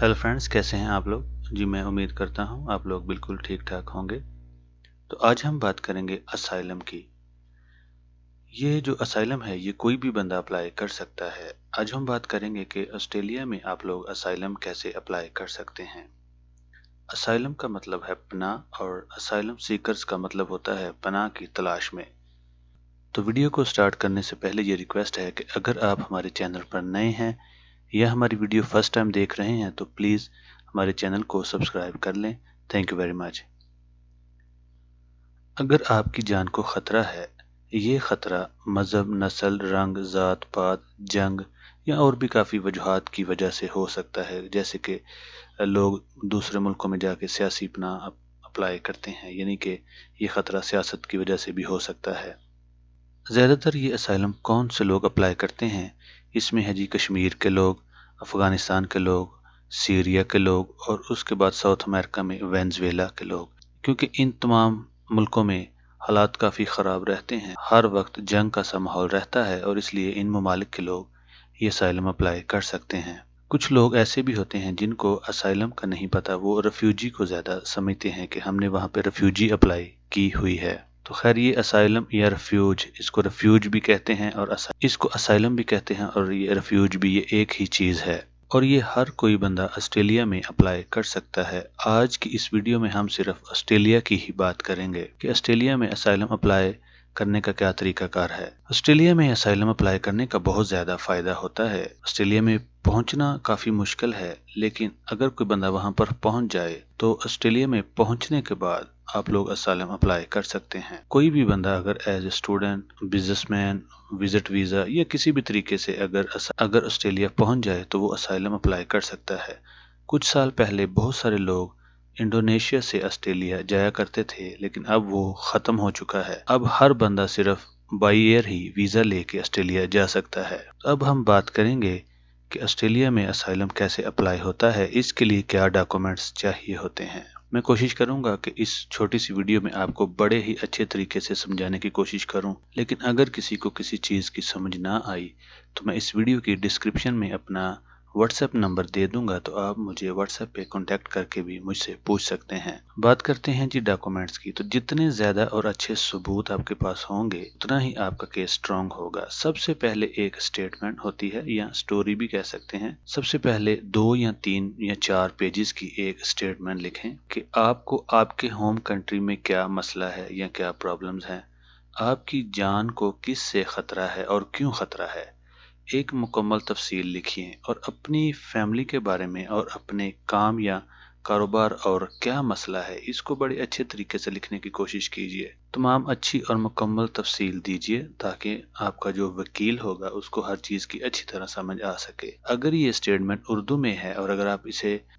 Hello friends, कैसे हैं आप लोग। जी मैं उम्मीद करता हूं आप लोग बिल्कुल ठीक ठाक होंगे। तो आज हम बात करेंगे असाइलम की। ये जो असाइलम है ये कोई भी बंदा अप्लाई कर सकता है। आज हम बात करेंगे कि ऑस्ट्रेलिया में आप लोग असाइलम कैसे अप्लाई कर सकते हैं। असाइलम का मतलब है पनाह और असाइलम सीकर्स का मतलब होता है पनाह की तलाश में। तो वीडियो को स्टार्ट करने से पहले ये रिक्वेस्ट है कि अगर आप हमारे चैनल पर नए हैं या हमारी वीडियो फर्स्ट टाइम देख रहे हैं तो प्लीज़ हमारे चैनल को सब्सक्राइब कर लें। Thank you very much. अगर आपकी जान को खतरा है, ये खतरा मजहब, नस्ल, रंग, जात पात, जंग या और भी काफ़ी वजूहात की वजह से हो सकता है। जैसे कि लोग दूसरे मुल्कों में जाके सियासी पनाह अप्लाई करते हैं, यानी कि ये खतरा सियासत की वजह से भी हो सकता है। ज़्यादातर ये असाइलम कौन से लोग अप्लाई करते हैं, इसमें है जी कश्मीर के लोग, अफ़गानिस्तान के लोग, सीरिया के लोग और उसके बाद साउथ अमेरिका में वेनेज़ुएला के लोग। क्योंकि इन तमाम मुल्कों में हालात काफ़ी ख़राब रहते हैं, हर वक्त जंग का सा माहौल रहता है और इसलिए इन ममालिक के लोग ये असाइलम अप्लाई कर सकते हैं। कुछ लोग ऐसे भी होते हैं जिनको असाइलम का नहीं पता, वो रेफ्यूजी को ज़्यादा समझते हैं कि हमने वहाँ पे रेफ्यूजी अप्लाई की हुई है। तो खैर ये असाइलम या रेफ्यूज, इसको रेफ्यूज भी कहते हैं और इसको असाइलम भी कहते हैं और ये रेफ्यूज भी, ये एक ही चीज़ है और ये हर कोई बंदा ऑस्ट्रेलिया में अप्लाई कर सकता है। आज की इस वीडियो में हम सिर्फ ऑस्ट्रेलिया की ही बात करेंगे कि ऑस्ट्रेलिया में असाइलम अप्लाई करने का क्या तरीकाकार है। ऑस्ट्रेलिया में असाइलम अप्लाई करने का बहुत ज़्यादा फ़ायदा होता है। ऑस्ट्रेलिया में पहुंचना काफ़ी मुश्किल है, लेकिन अगर कोई बंदा वहां पर पहुंच जाए तो ऑस्ट्रेलिया में पहुंचने के बाद आप लोग असाइलम अप्लाई कर सकते हैं। कोई भी बंदा अगर as a student, businessman, visit visa या किसी भी तरीके से अगर ऑस्ट्रेलिया पहुंच जाए तो वो असाइलम अप्लाई कर सकता है। कुछ साल पहले बहुत सारे लोग इंडोनेशिया से ऑस्ट्रेलिया जाया करते थे, लेकिन अब वो ख़त्म हो चुका है। अब हर बंदा सिर्फ बाई एयर ही वीज़ा लेके ऑस्ट्रेलिया जा सकता है। अब हम बात करेंगे कि ऑस्ट्रेलिया में असाइलम कैसे अप्लाई होता है, इसके लिए क्या डॉक्यूमेंट्स चाहिए होते हैं। मैं कोशिश करूंगा कि इस छोटी सी वीडियो में आपको बड़े ही अच्छे तरीके से समझाने की कोशिश करूं, लेकिन अगर किसी को किसी चीज़ की समझ ना आई तो मैं इस वीडियो की डिस्क्रिप्शन में अपना व्हाट्सएप नंबर दे दूंगा, तो आप मुझे व्हाट्सएप पे कांटेक्ट करके भी मुझसे पूछ सकते हैं। बात करते हैं जी डॉक्यूमेंट्स की। तो जितने ज़्यादा और अच्छे सबूत आपके पास होंगे उतना ही आपका केस स्ट्रांग होगा। सबसे पहले एक स्टेटमेंट होती है या स्टोरी भी कह सकते हैं। सबसे पहले 2 या 3 या 4 पेजेस की एक स्टेटमेंट लिखें कि आपको आपके होम कंट्री में क्या मसला है या क्या प्रॉब्लम्स हैं, आपकी जान को किस से खतरा है और क्यों खतरा है। एक मुकम्मल तफसील लिखिए और अपनी फैमिली के बारे में और अपने काम या कारोबार और क्या मसला है इसको बड़े अच्छे तरीके से लिखने की कोशिश कीजिए। तमाम अच्छी और मुकम्मल तफसील दीजिए ताकि आपका जो वकील होगा उसको हर चीज़ की अच्छी तरह समझ आ सके। अगर ये स्टेटमेंट उर्दू में है और अगर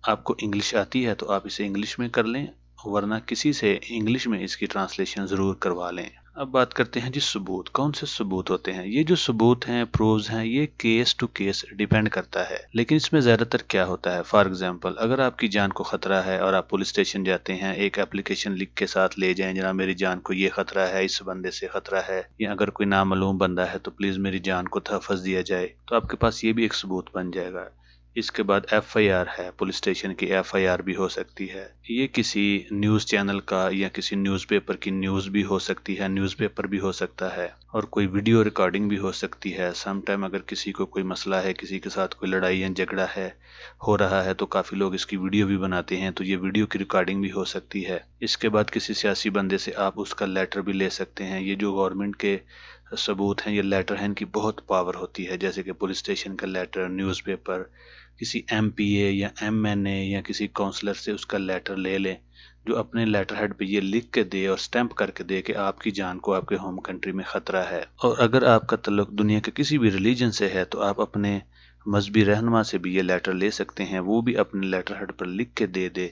आपको इंग्लिश आती है तो आप इसे इंग्लिश में कर लें, वरना किसी से इंग्लिश में इसकी ट्रांसलेशन ज़रूर करवा लें। अब बात करते हैं जी सबूत। कौन से सबूत होते हैं। ये जो सबूत हैं, प्रूव्स हैं, ये केस टू केस डिपेंड करता है, लेकिन इसमें ज़्यादातर क्या होता है, फॉर एग्जांपल अगर आपकी जान को खतरा है और आप पुलिस स्टेशन जाते हैं, एक एप्लीकेशन लिख के साथ ले जाएं, जनाब मेरी जान को ये खतरा है, इस बंदे से खतरा है, या अगर कोई नामालूम बंदा है तो प्लीज़ मेरी जान को तहफ़्फ़ुज़ दिया जाए, तो आपके पास ये भी एक सबूत बन जाएगा। इसके बाद एफआईआर है, पुलिस स्टेशन की एफआईआर भी हो सकती है। ये किसी न्यूज़ चैनल का या किसी न्यूज़पेपर की न्यूज़ भी हो सकती है, न्यूज़पेपर भी हो सकता है और कोई वीडियो रिकॉर्डिंग भी हो सकती है। सम टाइम अगर किसी को कोई मसला है, किसी के साथ कोई लड़ाई या झगड़ा है हो रहा है तो काफ़ी लोग इसकी वीडियो भी बनाते हैं, तो ये वीडियो की रिकॉर्डिंग भी हो सकती है। इसके बाद किसी सियासी बंदे से आप उसका लेटर भी ले सकते हैं। ये जो गवर्नमेंट के सबूत हैं, ये लेटर हैं, इनकी बहुत पावर होती है, जैसे कि पुलिस स्टेशन का लेटर, न्यूज़पेपर, किसी एमपीए या एमएनए या किसी काउंसलर से उसका लेटर ले लें जो अपने लेटर हेड पे ये लिख के दे और स्टैंप करके दे कि आपकी जान को आपके होम कंट्री में खतरा है। और अगर आपका ताल्लुक दुनिया के किसी भी रिलीजन से है तो आप अपने मजहबी रहनुमा से भी ये लेटर ले सकते हैं, वो भी अपने लेटर हेड पर लिख के दे दे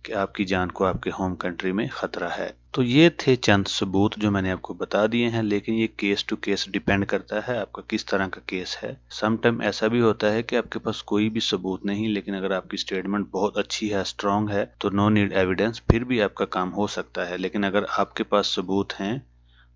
कि आपकी जान को आपके होम कंट्री में खतरा है। तो ये थे चंद सबूत जो मैंने आपको बता दिए हैं, लेकिन ये केस टू केस डिपेंड करता है आपका किस तरह का केस है। सम टाइम ऐसा भी होता है कि आपके पास कोई भी सबूत नहीं, लेकिन अगर आपकी स्टेटमेंट बहुत अच्छी है, स्ट्रांग है, तो नो नीड एविडेंस, फिर भी आपका काम हो सकता है। लेकिन अगर आपके पास सबूत हैं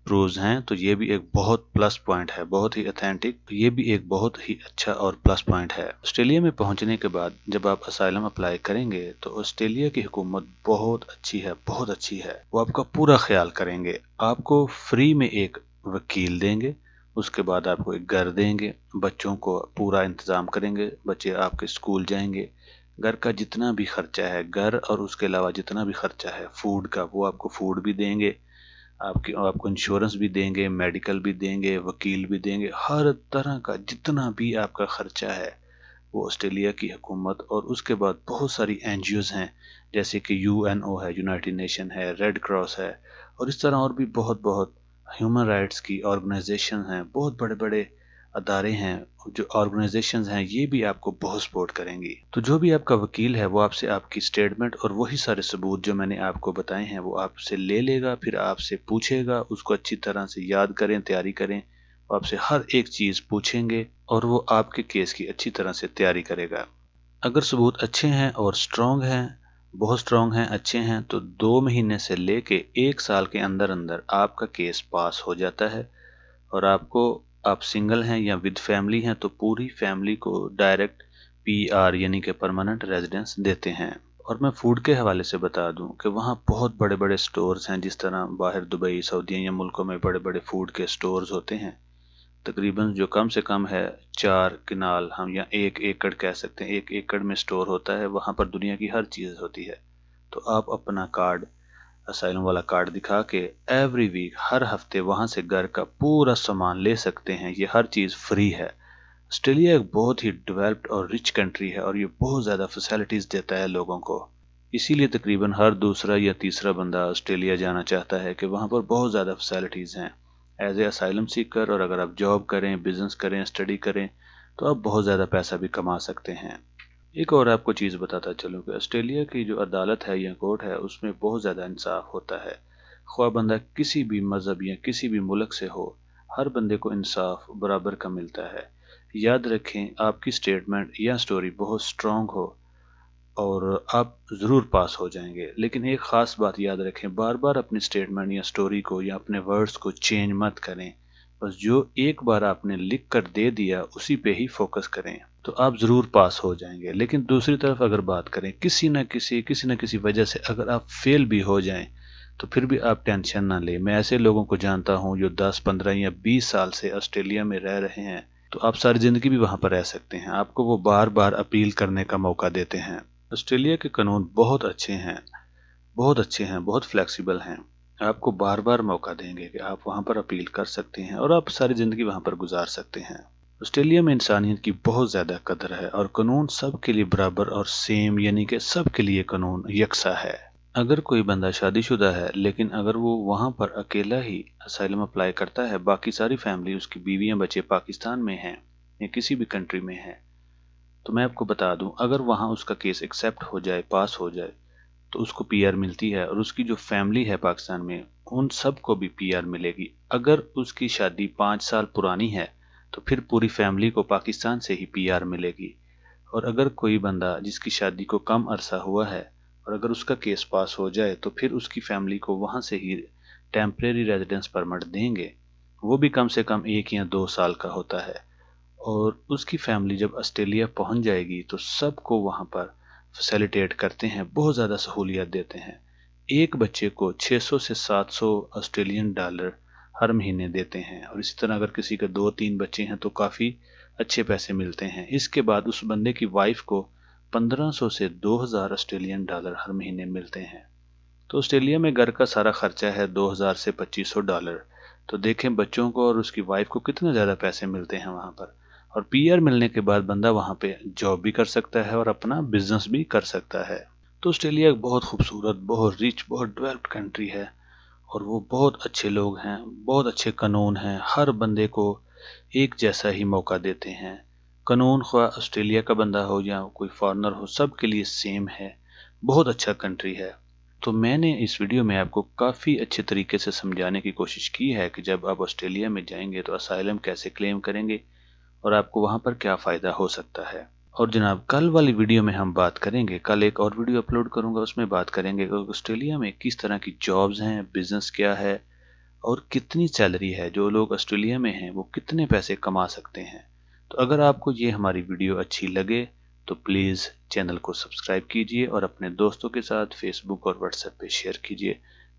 प्रूव्स हैं, तो ये भी एक बहुत प्लस पॉइंट है, बहुत ही ऑथेंटिक। ये भी एक बहुत ही अच्छा और प्लस पॉइंट है। ऑस्ट्रेलिया में पहुंचने के बाद जब आप असाइलम अप्लाई करेंगे तो ऑस्ट्रेलिया की हुकूमत बहुत अच्छी है, बहुत अच्छी है। वो आपका पूरा ख्याल करेंगे, आपको फ्री में एक वकील देंगे, उसके बाद आपको एक घर देंगे, बच्चों को पूरा इंतज़ाम करेंगे, बच्चे आपके स्कूल जाएंगे, घर का जितना भी खर्चा है, घर और उसके अलावा जितना भी खर्चा है फूड का, वो आपको फूड भी देंगे, आपको इंश्योरेंस भी देंगे, मेडिकल भी देंगे, वकील भी देंगे, हर तरह का जितना भी आपका खर्चा है वो ऑस्ट्रेलिया की हुकूमत। और उसके बाद बहुत सारी एनजीओज हैं, जैसे कि यूएनओ है, यूनाइटेड नेशन है, रेड क्रॉस है, और इस तरह और भी बहुत बहुत ह्यूमन राइट्स की ऑर्गेनाइजेशन हैं, बहुत बड़े बड़े अदारे हैं, जो ऑर्गेनाइजेशंस हैं, ये भी आपको बहुत सपोर्ट करेंगी। तो जो भी आपका वकील है वो आपसे आपकी स्टेटमेंट और वही सारे सबूत जो मैंने आपको बताए हैं वो आपसे ले लेगा, फिर आपसे पूछेगा, उसको अच्छी तरह से याद करें, तैयारी करें, वो आपसे हर एक चीज़ पूछेंगे और वो आपके केस की अच्छी तरह से तैयारी करेगा। अगर सबूत अच्छे हैं और स्ट्रॉन्ग हैं, बहुत स्ट्रॉन्ग हैं, अच्छे हैं, तो 2 महीने से लेके 1 साल के अंदर अंदर आपका केस पास हो जाता है। और आप सिंगल हैं या विद फैमिली हैं तो पूरी फैमिली को डायरेक्ट पीआर यानी कि परमानेंट रेजिडेंस देते हैं। और मैं फूड के हवाले से बता दूं कि वहाँ बहुत बड़े बड़े स्टोर्स हैं, जिस तरह बाहर दुबई, सऊदी या मुल्कों में बड़े बड़े फूड के स्टोर्स होते हैं, तकरीबन जो कम से कम है 4 कनाल हम या 1 एकड़ कह सकते हैं, 1 एकड़ में स्टोर होता है, वहाँ पर दुनिया की हर चीज़ होती है। तो आप अपना कार्ड, असाइलम वाला कार्ड दिखा के एवरी वीक, हर हफ्ते वहाँ से घर का पूरा सामान ले सकते हैं, ये हर चीज़ फ्री है। ऑस्ट्रेलिया एक बहुत ही डेवलप्ड और रिच कंट्री है और ये बहुत ज़्यादा फैसिलिटीज़ देता है लोगों को, इसीलिए तकरीबन हर दूसरा या तीसरा बंदा ऑस्ट्रेलिया जाना चाहता है कि वहाँ पर बहुत ज़्यादा फैसिलिटीज़ हैं एज ए असाइलम सीकर। और अगर आप जॉब करें, बिजनेस करें, स्टडी करें तो आप बहुत ज़्यादा पैसा भी कमा सकते हैं। एक और आपको चीज़ बताता चलूँ कि ऑस्ट्रेलिया की जो अदालत है या कोर्ट है उसमें बहुत ज़्यादा इंसाफ होता है, ख्वाह बंदा किसी भी मज़हब या किसी भी मुल्क से हो, हर बंदे को इंसाफ बराबर का मिलता है। याद रखें, आपकी स्टेटमेंट या स्टोरी बहुत स्ट्रॉन्ग हो और आप ज़रूर पास हो जाएंगे, लेकिन एक ख़ास बात याद रखें, बार बार अपनी स्टेटमेंट या स्टोरी को या अपने वर्ड्स को चेंज मत करें, बस जो एक बार आपने लिख कर दे दिया उसी पे ही फोकस करें, तो आप ज़रूर पास हो जाएंगे। लेकिन दूसरी तरफ अगर बात करें, किसी न किसी वजह से अगर आप फेल भी हो जाएं तो फिर भी आप टेंशन ना लें। मैं ऐसे लोगों को जानता हूं जो 10, 15 या 20 साल से ऑस्ट्रेलिया में रह रहे हैं, तो आप सारी ज़िंदगी भी वहां पर रह सकते हैं, आपको वो बार बार अपील करने का मौका देते हैं। ऑस्ट्रेलिया के कानून बहुत अच्छे हैं, बहुत अच्छे हैं, बहुत फ्लेक्सिबल हैं, आपको बार बार मौका देंगे कि आप वहाँ पर अपील कर सकते हैं और आप सारी ज़िंदगी वहाँ पर गुजार सकते हैं। ऑस्ट्रेलिया में इंसानियत की बहुत ज़्यादा कदर है और कानून सब के लिए बराबर और सेम, यानी कि सब के लिए कानून यकसा है। अगर कोई बंदा शादीशुदा है लेकिन अगर वो वहाँ पर अकेला ही असाइलम अप्लाई करता है, बाकी सारी फैमिली, उसकी बीवियाँ बच्चे पाकिस्तान में हैं या किसी भी कंट्री में हैं, तो मैं आपको बता दूं, अगर वहाँ उसका केस एक्सेप्ट हो जाए, पास हो जाए, तो उसको पीआर मिलती है और उसकी जो फैमिली है पाकिस्तान में उन सब को भी पीआर मिलेगी। अगर उसकी शादी 5 साल पुरानी है तो फिर पूरी फैमिली को पाकिस्तान से ही पीआर मिलेगी। और अगर कोई बंदा जिसकी शादी को कम अरसा हुआ है और अगर उसका केस पास हो जाए तो फिर उसकी फैमिली को वहाँ से ही टेम्परेरी रेजिडेंस परमिट देंगे, वो भी कम से कम 1 या 2 साल का होता है। और उसकी फैमिली जब ऑस्ट्रेलिया पहुंच जाएगी तो सबको वहां पर फैसिलिटेट करते हैं, बहुत ज़्यादा सहूलियत देते हैं। एक बच्चे को 600 से 700 ऑस्ट्रेलियन डॉलर हर महीने देते हैं और इसी तरह अगर किसी के 2-3 बच्चे हैं तो काफ़ी अच्छे पैसे मिलते हैं। इसके बाद उस बंदे की वाइफ को 1500 से 2000 ऑस्ट्रेलियन डॉलर हर महीने मिलते हैं। तो ऑस्ट्रेलिया में घर का सारा खर्चा है 2000 से 2500 डॉलर। तो देखें बच्चों को और उसकी वाइफ को कितने ज़्यादा पैसे मिलते हैं वहाँ पर। और पीआर मिलने के बाद बंदा वहाँ पे जॉब भी कर सकता है और अपना बिजनेस भी कर सकता है। तो ऑस्ट्रेलिया एक बहुत खूबसूरत, बहुत रिच, बहुत डेवलप्ड कंट्री है और वो बहुत अच्छे लोग हैं, बहुत अच्छे कानून हैं, हर बंदे को एक जैसा ही मौका देते हैं। कानून ख्वाह ऑस्ट्रेलिया का बंदा हो या कोई फॉरेनर हो, सब के लिए सेम है, बहुत अच्छा कंट्री है। तो मैंने इस वीडियो में आपको काफ़ी अच्छे तरीके से समझाने की कोशिश की है कि जब आप ऑस्ट्रेलिया में जाएंगे तो असाइलम कैसे क्लेम करेंगे और आपको वहाँ पर क्या फ़ायदा हो सकता है। और जनाब, कल वाली वीडियो में हम बात करेंगे, कल एक और वीडियो अपलोड करूँगा, उसमें बात करेंगे कि ऑस्ट्रेलिया में किस तरह की जॉब्स हैं, बिजनेस क्या है اور کتنی سیلری ہے، جو لوگ آسٹریلیا میں ہیں وہ کتنے پیسے کما سکتے ہیں۔ تو اگر آپ کو یہ ہماری ویڈیو اچھی لگے تو پلیز چینل کو سبسکرائب کیجئے اور اپنے دوستوں کے ساتھ فیس بک اور واٹس ایپ پہ شیئر کیجئے۔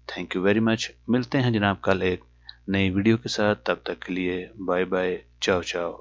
Thank you very much. ملتے ہیں جناب کل ایک نئی ویڈیو کے ساتھ، تب تک کے لیے بائے بائے، چاؤ چاؤ۔